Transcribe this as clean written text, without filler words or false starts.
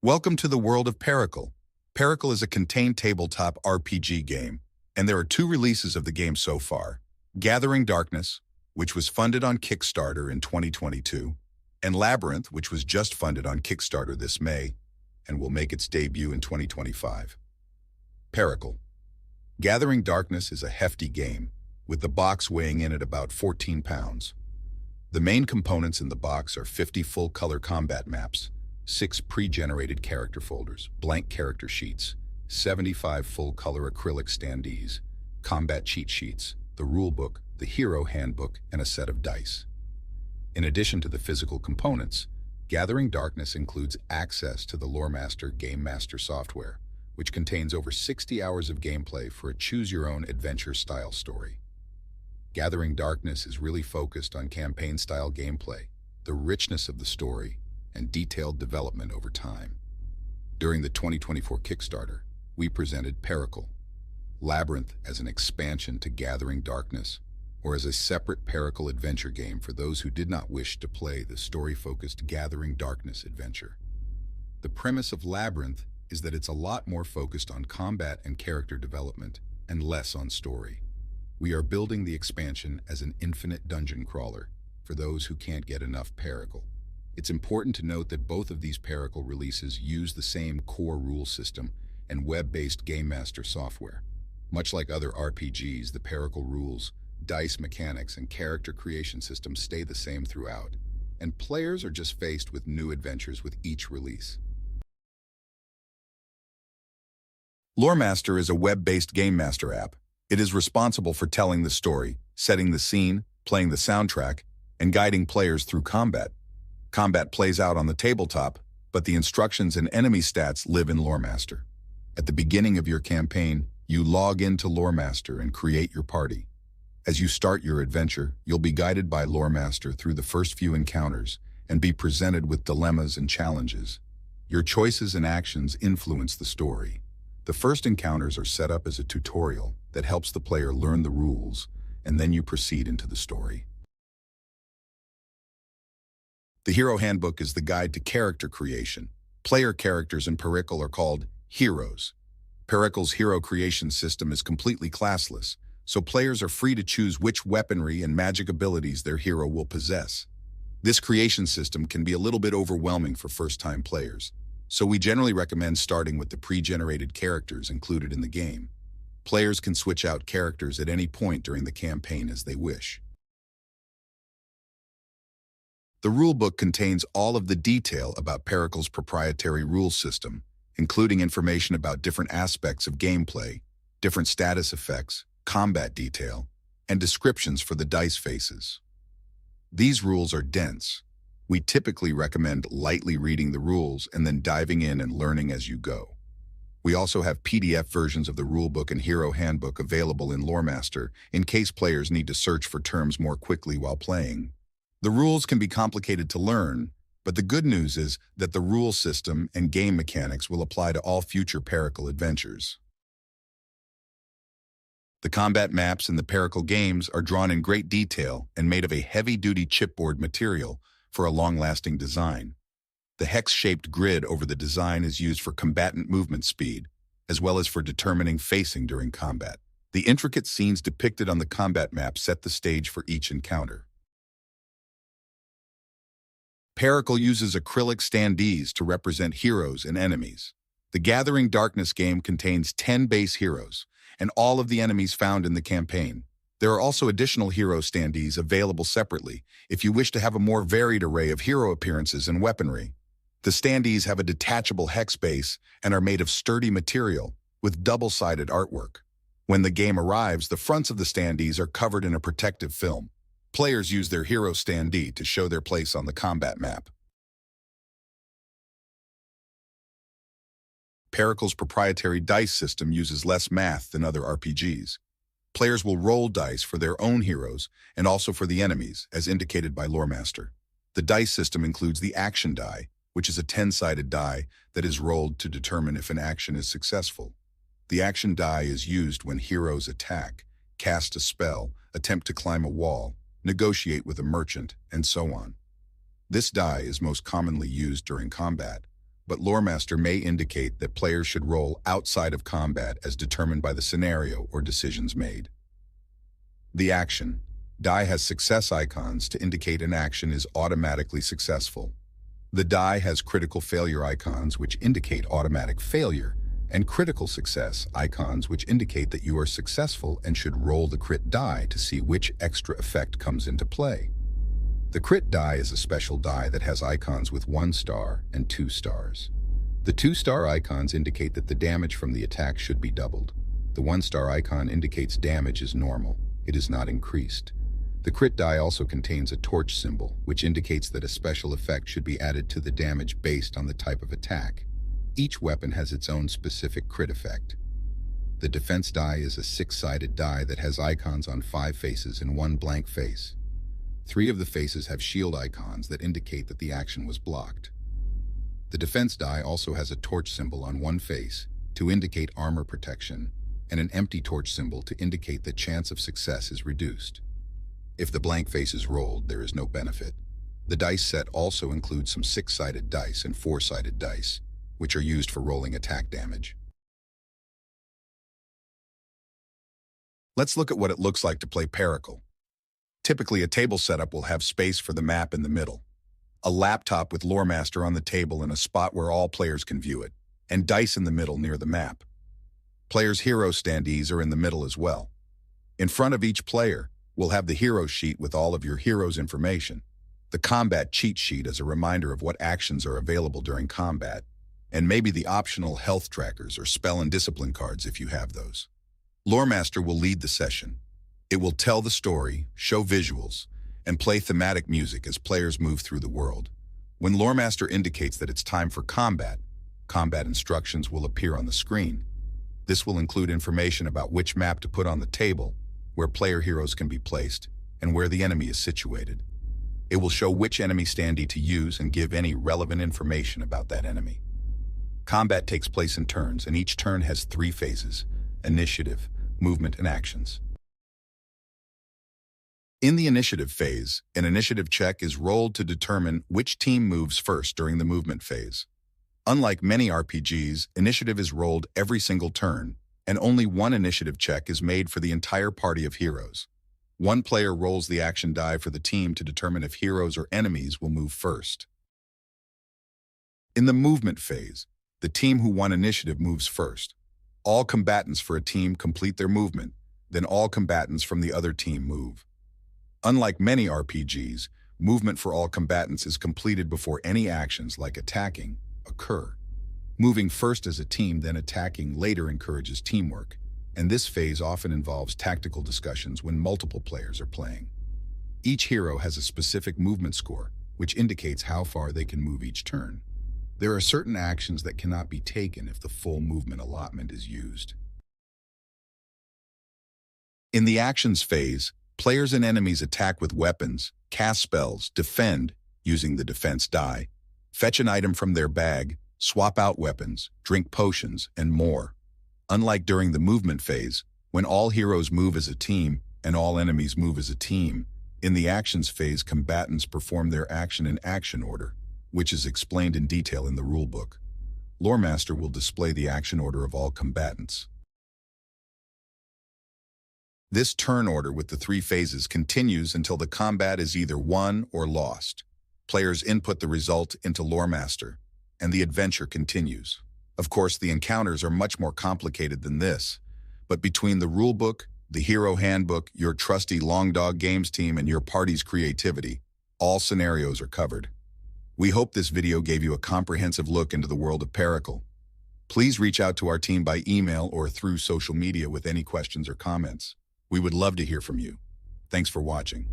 Welcome to the world of Pericle. Pericle is a contained tabletop RPG game, and there are two releases of the game so far. Gathering Darkness, which was funded on Kickstarter in 2022, and Labyrinth, which was just funded on Kickstarter this May, and will make its debut in 2025. Pericle. Gathering Darkness is a hefty game, with the box weighing in at about 14 pounds. The main components in the box are 50 full-color combat maps, 6 pre-generated character folders, blank character sheets, 75 full-color acrylic standees, combat cheat sheets, the rulebook, the hero handbook, and a set of dice. In addition to the physical components, Gathering Darkness includes access to the Loremaster Game Master software, which contains over 60 hours of gameplay for a choose-your-own adventure-style story. Gathering Darkness is really focused on campaign-style gameplay, the richness of the story, and detailed development over time. During the 2024 Kickstarter, we presented Pericle, Labyrinth as an expansion to Gathering Darkness, or as a separate Pericle adventure game for those who did not wish to play the story-focused Gathering Darkness adventure. The premise of Labyrinth is that it's a lot more focused on combat and character development, and less on story. We are building the expansion as an infinite dungeon crawler for those who can't get enough Pericle. It's important to note that both of these Pericle releases use the same core rule system and web-based Game Master software. Much like other RPGs, the Pericle rules, dice mechanics, and character creation systems stay the same throughout, and players are just faced with new adventures with each release. Loremaster is a web-based Game Master app. It is responsible for telling the story, setting the scene, playing the soundtrack, and guiding players through combat. Combat plays out on the tabletop, but the instructions and enemy stats live in Loremaster. At the beginning of your campaign, you log into Loremaster and create your party. As you start your adventure, you'll be guided by Loremaster through the first few encounters and be presented with dilemmas and challenges. Your choices and actions influence the story. The first encounters are set up as a tutorial that helps the player learn the rules, and then you proceed into the story. The Hero Handbook is the guide to character creation. Player characters in Pericle are called heroes. Pericle's hero creation system is completely classless, so players are free to choose which weaponry and magic abilities their hero will possess. This creation system can be a little bit overwhelming for first-time players, so we generally recommend starting with the pre-generated characters included in the game. Players can switch out characters at any point during the campaign as they wish. The rulebook contains all of the detail about Pericle's proprietary rule system, including information about different aspects of gameplay, different status effects, combat detail, and descriptions for the dice faces. These rules are dense. We typically recommend lightly reading the rules and then diving in and learning as you go. We also have PDF versions of the rulebook and Hero Handbook available in Loremaster in case players need to search for terms more quickly while playing. The rules can be complicated to learn, but the good news is that the rule system and game mechanics will apply to all future Pericle adventures. The combat maps in the Pericle games are drawn in great detail and made of a heavy-duty chipboard material for a long-lasting design. The hex-shaped grid over the design is used for combatant movement speed, as well as for determining facing during combat. The intricate scenes depicted on the combat map set the stage for each encounter. Pericle uses acrylic standees to represent heroes and enemies. The Gathering Darkness game contains 10 base heroes, and all of the enemies found in the campaign. There are also additional hero standees available separately if you wish to have a more varied array of hero appearances and weaponry. The standees have a detachable hex base and are made of sturdy material with double-sided artwork. When the game arrives, the fronts of the standees are covered in a protective film. Players use their hero standee to show their place on the combat map. Pericle's proprietary dice system uses less math than other RPGs. Players will roll dice for their own heroes and also for the enemies, as indicated by Loremaster. The dice system includes the action die, which is a 10-sided die that is rolled to determine if an action is successful. The action die is used when heroes attack, cast a spell, attempt to climb a wall, negotiate with a merchant, and so on. This die is most commonly used during combat, but Loremaster may indicate that players should roll outside of combat as determined by the scenario or decisions made. The action. Die has success icons to indicate an action is automatically successful. The die has critical failure icons which indicate automatic failure, and critical success icons which indicate that you are successful and should roll the crit die to see which extra effect comes into play. The crit die is a special die that has icons with 1 star and 2 stars. The 2-star icons indicate that the damage from the attack should be doubled. The 1-star icon indicates damage is normal, it is not increased. The crit die also contains a torch symbol, which indicates that a special effect should be added to the damage based on the type of attack. Each weapon has its own specific crit effect. The defense die is a 6-sided die that has icons on 5 faces and 1 blank face. 3 of the faces have shield icons that indicate that the action was blocked. The defense die also has a torch symbol on 1 face to indicate armor protection, and an empty torch symbol to indicate that chance of success is reduced. If the blank face is rolled, there is no benefit. The dice set also includes some 6-sided dice and 4-sided dice, which are used for rolling attack damage. Let's look at what it looks like to play Pericle. Typically, a table setup will have space for the map in the middle, a laptop with Loremaster on the table in a spot where all players can view it, and dice in the middle near the map. Players' hero standees are in the middle as well. In front of each player, we'll have the hero sheet with all of your hero's information, the combat cheat sheet as a reminder of what actions are available during combat, and maybe the optional health trackers or spell and discipline cards if you have those. Loremaster will lead the session. It will tell the story, show visuals, and play thematic music as players move through the world. When Loremaster indicates that it's time for combat, combat instructions will appear on the screen. This will include information about which map to put on the table, where player heroes can be placed, and where the enemy is situated. It will show which enemy standee to use and give any relevant information about that enemy. Combat takes place in turns, and each turn has 3 phases: initiative, movement, and actions. In the initiative phase, an initiative check is rolled to determine which team moves first during the movement phase. Unlike many RPGs, initiative is rolled every single turn, and only 1 initiative check is made for the entire party of heroes. 1 player rolls the action die for the team to determine if heroes or enemies will move first. In the movement phase, the team who won initiative moves first. All combatants for a team complete their movement, then all combatants from the other team move. Unlike many RPGs, movement for all combatants is completed before any actions like attacking occur. Moving first as a team, then attacking later encourages teamwork, and this phase often involves tactical discussions when multiple players are playing. Each hero has a specific movement score, which indicates how far they can move each turn. There are certain actions that cannot be taken if the full movement allotment is used. In the actions phase, players and enemies attack with weapons, cast spells, defend using the defense die, fetch an item from their bag, swap out weapons, drink potions, and more. Unlike during the movement phase, when all heroes move as a team and all enemies move as a team, in the actions phase combatants perform their action in action order, which is explained in detail in the rulebook. Loremaster will display the action order of all combatants. This turn order with the 3 phases continues until the combat is either won or lost. Players input the result into Loremaster, and the adventure continues. Of course, the encounters are much more complicated than this, but between the rulebook, the hero handbook, your trusty Long Dog Games team, and your party's creativity, all scenarios are covered. We hope this video gave you a comprehensive look into the world of Pericle. Please reach out to our team by email or through social media with any questions or comments. We would love to hear from you. Thanks for watching.